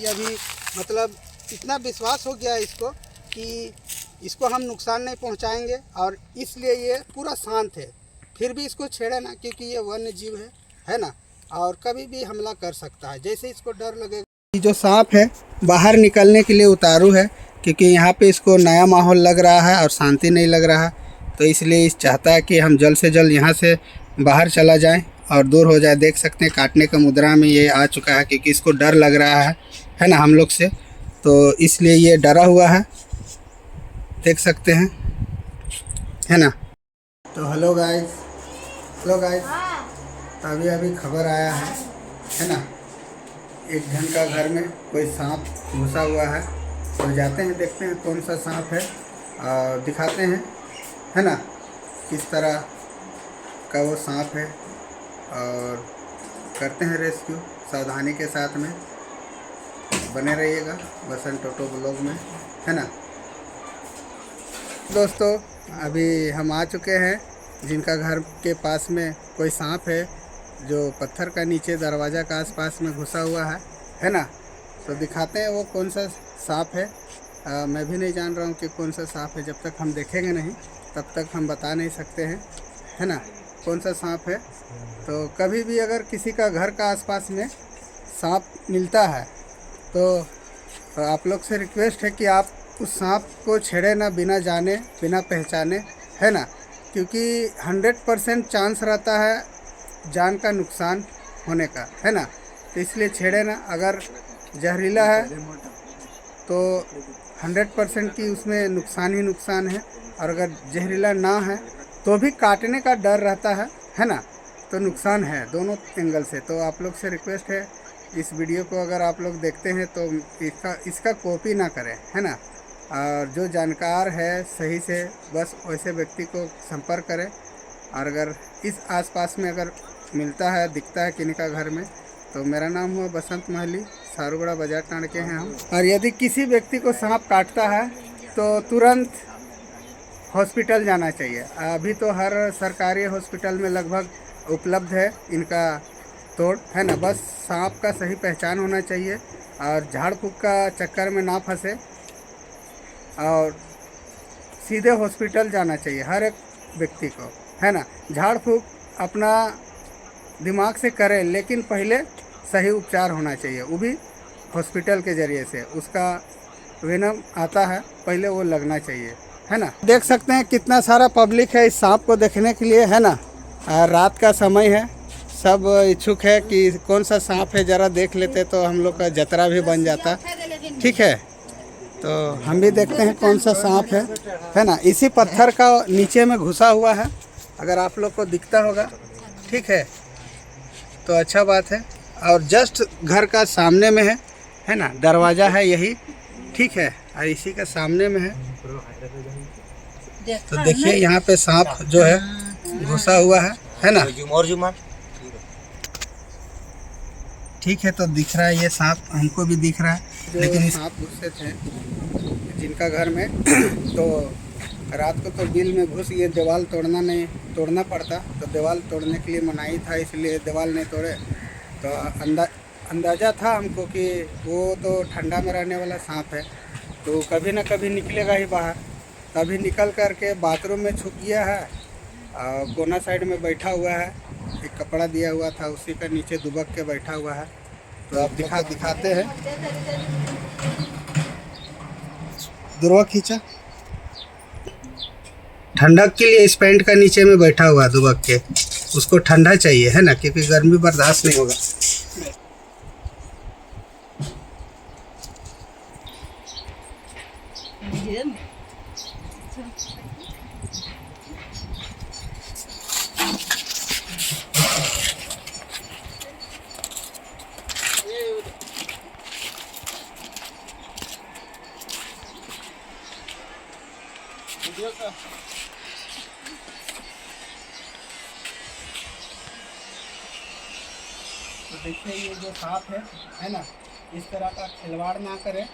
कि अभी मतलब इतना विश्वास हो गया है इसको कि इसको हम नुकसान नहीं पहुंचाएंगे, और इसलिए ये पूरा शांत है। फिर भी इसको छेड़े ना, क्योंकि ये वन्य जीव है ना, और कभी भी हमला कर सकता है। जैसे इसको डर लगेगा। ये जो सांप है बाहर निकलने के लिए उतारू है, क्योंकि यहाँ पे इसको नया माहौल लग रहा है और शांति नहीं लग रहा है, तो इसलिए इस चाहता है कि हम जल्द से जल्द यहाँ से बाहर चला जाएं और दूर हो जाए। देख सकते हैं काटने का मुद्रा में ये आ चुका है, क्योंकि इसको डर लग रहा है ना हम लोग से, तो इसलिए ये डरा हुआ है, देख सकते हैं, है ना। तो हेलो गाइस, तो अभी खबर आया है ना, एक जन का घर में कोई सांप घुसा हुआ है। तो जाते हैं, देखते हैं कौन सा सांप है और दिखाते हैं, है ना, किस तरह का वो सांप है, और करते हैं रेस्क्यू सावधानी के साथ में। बने रहिएगा बसंत टोटो ब्लॉग में, है ना। दोस्तों अभी हम आ चुके हैं जिनका घर के पास में कोई सांप है, जो पत्थर का नीचे दरवाज़ा का आसपास में घुसा हुआ है ना। तो दिखाते हैं वो कौन सा सांप है। मैं भी नहीं जान रहा हूँ कि कौन सा सांप है, जब तक हम देखेंगे नहीं तब तक हम बता नहीं सकते हैं, है ना, कौन सा सांप है। तो कभी भी अगर किसी का घर का आसपास में सांप मिलता है तो आप लोग से रिक्वेस्ट है कि आप उस सांप को छेड़े ना, बिना जाने बिना पहचाने, है ना, क्योंकि 100% चांस रहता है जान का नुकसान होने का, है ना। तो इसलिए छेड़े ना। अगर जहरीला है तो 100% की उसमें नुकसान ही नुकसान है, और अगर जहरीला ना है तो भी काटने का डर रहता है ना, तो नुकसान है दोनों एंगल से। तो आप लोग से रिक्वेस्ट है, इस वीडियो को अगर आप लोग देखते हैं तो इसका कॉपी ना करें, है ना, और जो जानकार है सही से बस वैसे व्यक्ति को संपर्क करें। और अगर इस आसपास में अगर मिलता है, दिखता है किन्हीं का घर में, तो मेरा नाम हुआ बसंत महली, सारूगढ़ा बाजार टाँड़ के हैं हम। और यदि किसी व्यक्ति को सांप काटता है तो तुरंत हॉस्पिटल जाना चाहिए। अभी तो हर सरकारी हॉस्पिटल में लगभग उपलब्ध है इनका तोड़, है ना। बस सांप का सही पहचान होना चाहिए और झाड़ फूँक का चक्कर में ना फंसे, और सीधे हॉस्पिटल जाना चाहिए हर एक व्यक्ति को, है ना। झाड़ फूँक अपना दिमाग से करें, लेकिन पहले सही उपचार होना चाहिए, वो भी हॉस्पिटल के ज़रिए से। उसका वेनम आता है, पहले वो लगना चाहिए, है ना। देख सकते हैं कितना सारा पब्लिक है इस सांप को देखने के लिए, है ना। रात का समय है, सब इच्छुक है कि कौन सा सांप है, ज़रा देख लेते तो हम लोग का जतरा भी बन जाता, ठीक है। तो हम भी देखते हैं कौन सा सांप है ना। इसी पत्थर का नीचे में घुसा हुआ है, अगर आप लोग को दिखता होगा, ठीक है, तो अच्छा बात है। और जस्ट घर का सामने में है ना, दरवाज़ा है यही, ठीक है, और इसी का सामने में है। तो देखिए यहाँ पे सांप जो है घुसा हुआ है ना, ठीक है। तो दिख रहा है ये सांप, हमको भी दिख रहा है, लेकिन सांप घुसे थे जिनका घर में तो रात को तो बिल में घुस ये दीवार तोड़ना पड़ता, तो दीवार तोड़ने के लिए मनाही था, इसलिए दीवार नहीं तोड़े। तो अंदाज़ा था हमको कि वो तो ठंडा में रहने वाला सांप है, तो कभी ना कभी निकलेगा ही बाहर। तभी निकल कर के बाथरूम में छुप गया है, और कोना साइड में बैठा हुआ है, एक कपड़ा दिया हुआ था उसी का नीचे दुबक के बैठा हुआ है। तो आप दिखाते हैं, दुर्वा खींचा, ठंडक के लिए इस पेंट का नीचे में बैठा हुआ दुबक के, उसको ठंडा चाहिए, है ना, क्योंकि गर्मी बर्दाश्त नहीं होगा। तो देखिए ये जो सांप है ना, इस तरह का खिलवाड़ ना करें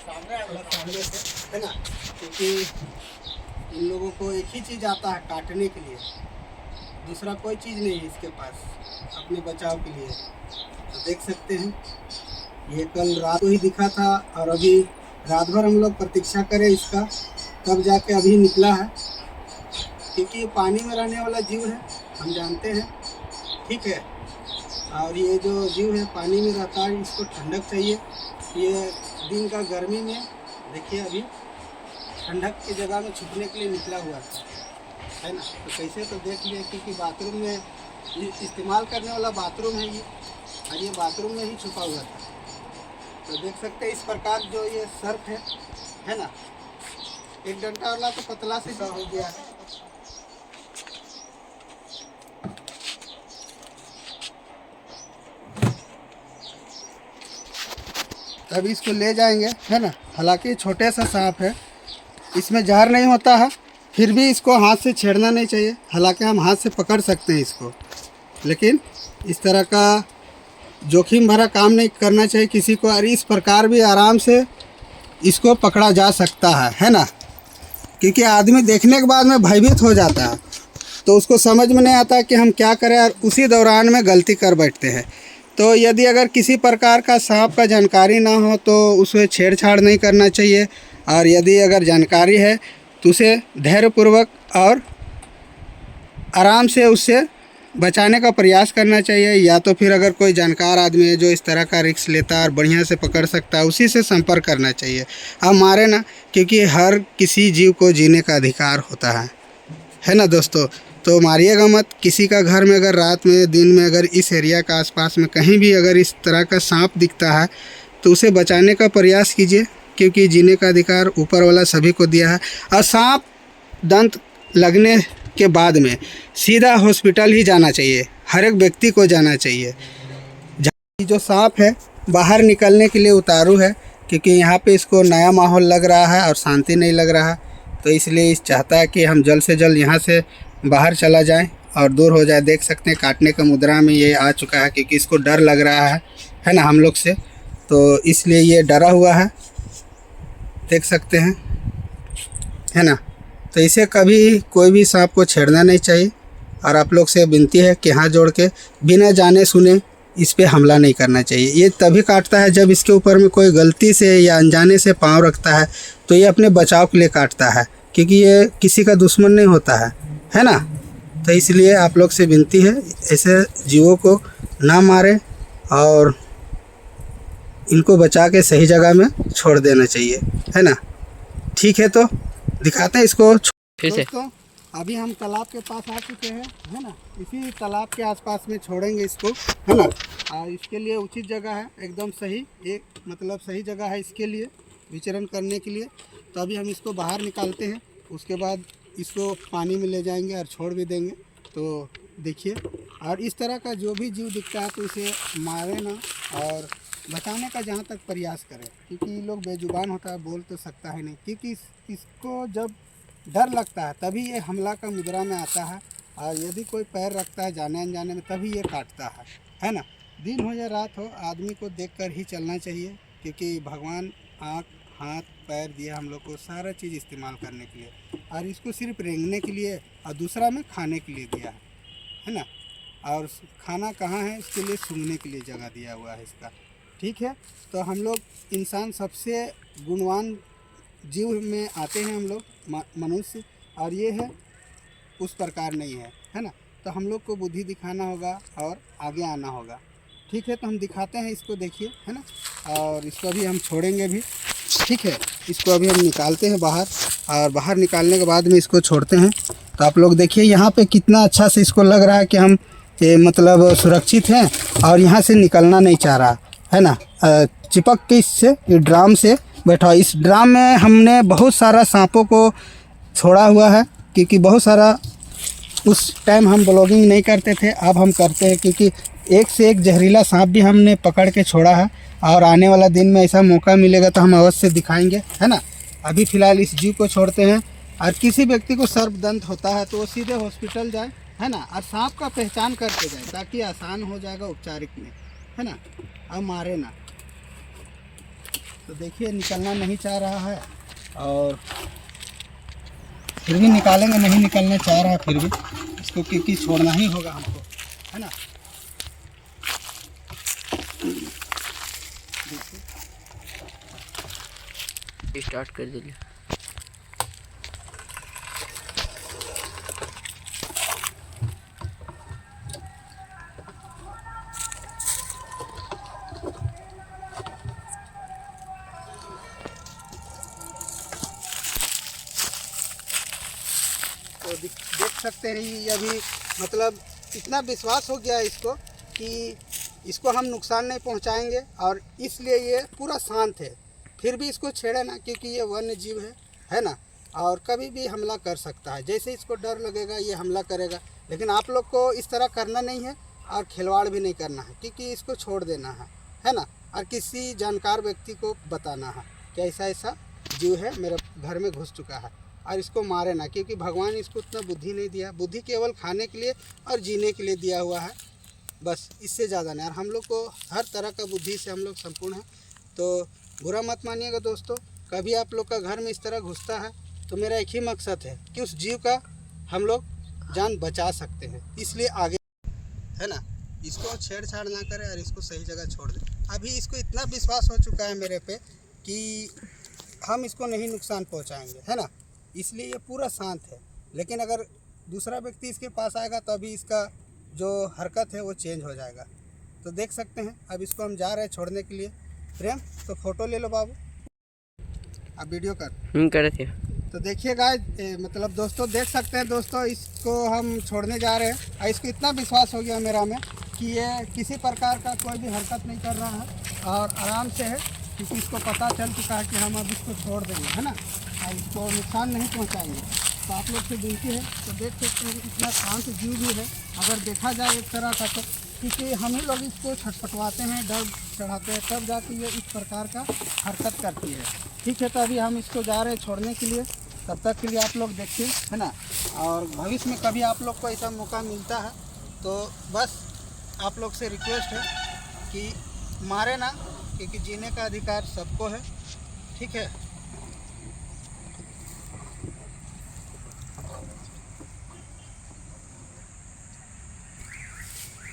सामने से, है ना, क्योंकि इन लोगों को एक ही चीज़ आता है काटने के लिए, दूसरा कोई चीज़ नहीं है इसके पास अपने बचाव के लिए। तो देख सकते हैं ये कल रात को ही दिखा था और अभी रात भर हम लोग प्रतीक्षा करें इसका, तब जाके अभी निकला है। क्योंकि ये पानी में रहने वाला जीव है, हम जानते हैं, ठीक है। और ये जो जीव है पानी में रहता है, इसको ठंडक चाहिए। ये दिन का गर्मी में देखिए अभी ठंडक की जगह में छुपने के लिए निकला हुआ था, है ना। तो कैसे तो देख लिए, क्योंकि बाथरूम में इस्तेमाल करने वाला बाथरूम है ये, और ये बाथरूम में ही छुपा हुआ था। तो देख सकते हैं इस प्रकार जो ये सर्फ है ना, एक डंडा वाला तो पतला से हो गया है। तब इसको ले जाएंगे, है ना। हालांकि छोटे सा सांप है, इसमें जहर नहीं होता है, फिर भी इसको हाथ से छेड़ना नहीं चाहिए। हालांकि हम हाथ से पकड़ सकते हैं इसको, लेकिन इस तरह का जोखिम भरा काम नहीं करना चाहिए किसी को। और इस प्रकार भी आराम से इसको पकड़ा जा सकता है ना। क्योंकि आदमी देखने के बाद में भयभीत हो जाता है, तो उसको समझ में नहीं आता कि हम क्या करें, और उसी दौरान में गलती कर बैठते हैं। तो यदि अगर किसी प्रकार का सांप का जानकारी ना हो तो उसे छेड़छाड़ नहीं करना चाहिए। और यदि अगर जानकारी है तो उसे धैर्यपूर्वक और आराम से उससे बचाने का प्रयास करना चाहिए। या तो फिर अगर कोई जानकार आदमी है जो इस तरह का रिस्क लेता है और बढ़िया से पकड़ सकता है, उसी से संपर्क करना चाहिए। अब मारे ना, क्योंकि हर किसी जीव को जीने का अधिकार होता है ना दोस्तों। तो मारिएगा मत। किसी का घर में अगर रात में दिन में अगर इस एरिया का आसपास में कहीं भी अगर इस तरह का सांप दिखता है तो उसे बचाने का प्रयास कीजिए, क्योंकि जीने का अधिकार ऊपर वाला सभी को दिया है। और सांप दंत लगने के बाद में सीधा हॉस्पिटल ही जाना चाहिए, हर एक व्यक्ति को जाना चाहिए। जो सांप है बाहर निकलने के लिए उतारू है, क्योंकि यहाँ पे इसको नया माहौल लग रहा है और शांति नहीं लग रहा, तो इसलिए चाहता है कि हम जल्द से जल्द यहाँ से बाहर चला जाए और दूर हो जाए। देख सकते हैं काटने का मुद्रा में ये आ चुका है, क्योंकि इसको डर लग रहा है ना हम लोग से, तो इसलिए ये डरा हुआ है, देख सकते हैं, है ना। तो इसे कभी कोई भी सांप को छेड़ना नहीं चाहिए। और आप लोग से विनती है कि हाथ जोड़ के बिना जाने सुने इस पे हमला नहीं करना चाहिए। ये तभी काटता है जब इसके ऊपर में कोई गलती से या अनजाने से पाँव रखता है, तो ये अपने बचाव के लिए काटता है, क्योंकि ये किसी का दुश्मन नहीं होता है ना। तो इसलिए आप लोग से विनती है ऐसे जीवों को ना मारें और इनको बचा के सही जगह में छोड़ देना चाहिए, है ना। ठीक है, तो दिखाते हैं इसको फिर से। दोस्तों अभी हम तालाब के पास आ चुके हैं, है ना। इसी तालाब के आसपास में छोड़ेंगे इसको, है ना। और इसके लिए उचित जगह है, एकदम सही, एक मतलब सही जगह है इसके लिए विचरण करने के लिए। तो अभी हम इसको बाहर निकालते हैं, उसके बाद इसको पानी में ले जाएंगे और छोड़ भी देंगे। तो देखिए, और इस तरह का जो भी जीव दिखता है तो इसे मारे ना और बचाने का जहाँ तक प्रयास करें, क्योंकि ये लोग बेजुबान होता है, बोल तो सकता है नहीं। क्योंकि इसको जब डर लगता है तभी ये हमला का मुद्रा में आता है, और यदि कोई पैर रखता है जाने अनजाने में तभी ये काटता है ना। दिन हो या रात हो, आदमी को देखकर ही चलना चाहिए, क्योंकि भगवान आँख हाथ पैर दिया हम लोग को, सारा चीज़ इस्तेमाल करने के लिए, और इसको सिर्फ रेंगने के लिए और दूसरा में खाने के लिए दिया है ना। और खाना कहाँ है, इसके लिए सूंघने के लिए जगह दिया हुआ है इसका, ठीक है। तो हम लोग इंसान सबसे गुणवान जीव में आते हैं हम लोग मनुष्य, और ये है उस प्रकार नहीं है ना। तो हम लोग को बुद्धि दिखाना होगा और आगे आना होगा, ठीक है। तो हम दिखाते हैं इसको, देखिए, है ना। और इसको अभी हम छोड़ेंगे भी, ठीक है। इसको अभी हम निकालते हैं बाहर, और बाहर निकालने के बाद में इसको छोड़ते हैं। तो आप लोग देखिए यहाँ पे कितना अच्छा से इसको लग रहा है कि हम मतलब सुरक्षित हैं और यहाँ से निकलना नहीं चाह रहा, है ना। चिपक के इससे ये ड्राम से बैठा। इस ड्राम में हमने बहुत सारा सांपों को छोड़ा हुआ है, क्योंकि बहुत सारा उस टाइम हम ब्लॉगिंग नहीं करते थे, अब हम करते हैं, क्योंकि एक से एक जहरीला सांप भी हमने पकड़ के छोड़ा है। और आने वाला दिन में ऐसा मौका मिलेगा तो हम अवश्य दिखाएंगे, है ना। अभी फ़िलहाल इस जीव को छोड़ते हैं। और किसी व्यक्ति को सर्पदंत होता है तो वो सीधे हॉस्पिटल जाए, है ना, और सांप का पहचान करके जाए, ताकि आसान हो जाएगा उपचारिक में, है ना। अब मारे ना। तो देखिए निकलना नहीं चाह रहा है, और फिर भी निकालेंगे, नहीं निकलना चाह रहा है फिर भी इसको, क्योंकि छोड़ना ही होगा हमको, है ना। स्टार्ट कर दिली। तो देख सकते हैं ये अभी मतलब इतना विश्वास हो गया है इसको कि इसको हम नुकसान नहीं पहुंचाएंगे, और इसलिए ये पूरा शांत है। फिर भी इसको छेड़े ना, क्योंकि ये वन्य जीव है ना, और कभी भी हमला कर सकता है। जैसे इसको डर लगेगा ये हमला करेगा। लेकिन आप लोग को इस तरह करना नहीं है और खिलवाड़ भी नहीं करना है, क्योंकि इसको छोड़ देना है ना, और किसी जानकार व्यक्ति को बताना है कि ऐसा ऐसा जीव है मेरे घर में घुस चुका है, और इसको मारे ना, क्योंकि भगवान इसको उतना बुद्धि नहीं दिया। बुद्धि केवल खाने के लिए और जीने के लिए दिया हुआ है, बस इससे ज़्यादा नहीं। और हम लोग को हर तरह का बुद्धि से हम लोग संपूर्ण हैं। तो बुरा मत मानिएगा दोस्तों, कभी आप लोग का घर में इस तरह घुसता है तो मेरा एक ही मकसद है कि उस जीव का हम लोग जान बचा सकते हैं, इसलिए आगे है ना, इसको छेड़छाड़ ना करें और इसको सही जगह छोड़ दें। अभी इसको इतना विश्वास हो चुका है मेरे पे कि हम इसको नहीं नुकसान पहुंचाएंगे, है ना, इसलिए ये पूरा शांत है। लेकिन अगर दूसरा व्यक्ति इसके पास आएगा तो अभी इसका जो हरकत है वो चेंज हो जाएगा। तो देख सकते हैं अब इसको हम जा रहे हैं छोड़ने के लिए। प्रेम, तो फोटो ले लो बाबू, अब वीडियो कर करे थे। तो देखिए गाइस, मतलब दोस्तों देख सकते हैं दोस्तों, इसको हम छोड़ने जा रहे हैं। और इसको इतना विश्वास हो गया मेरा में कि ये किसी प्रकार का कोई भी हरकत नहीं कर रहा है और आराम से है, क्योंकि इसको पता चल चुका है कि हम अब इसको छोड़ देंगे, है ना, और इसको नुकसान नहीं पहुंचाएंगे। तो आप लोग से विनती है, तो देख सकते हैं इतना शांत जीव भी है अगर देखा जाए एक तरह का, तो क्योंकि हम ही लोग इसको छटपटवाते हैं, डर चढ़ाते हैं, तब जाके ये इस प्रकार का हरकत करती है। ठीक है, तो अभी हम इसको जा रहे हैं छोड़ने के लिए। तब तक के लिए आप लोग देखिए, है ना, और भविष्य में कभी आप लोग को ऐसा मौका मिलता है तो बस आप लोग से रिक्वेस्ट है कि मारे ना, क्योंकि जीने का अधिकार सबको है। ठीक है,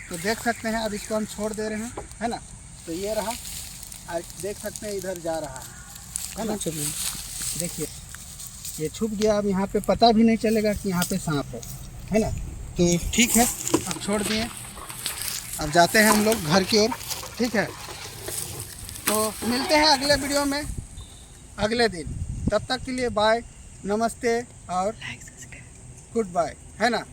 तो देख सकते हैं अब इसको हम छोड़ दे रहे हैं, है ना। तो ये रहा, और देख सकते हैं इधर जा रहा है ना। देखिए ये छुप गया, अब यहाँ पे पता भी नहीं चलेगा कि यहाँ पे सांप है ना। तो ठीक है, अब छोड़ दिए, अब जाते हैं हम लोग घर की ओर। ठीक है, तो मिलते हैं अगले वीडियो में अगले दिन। तब तक के लिए बाय, नमस्ते और गुड बाय, है ना।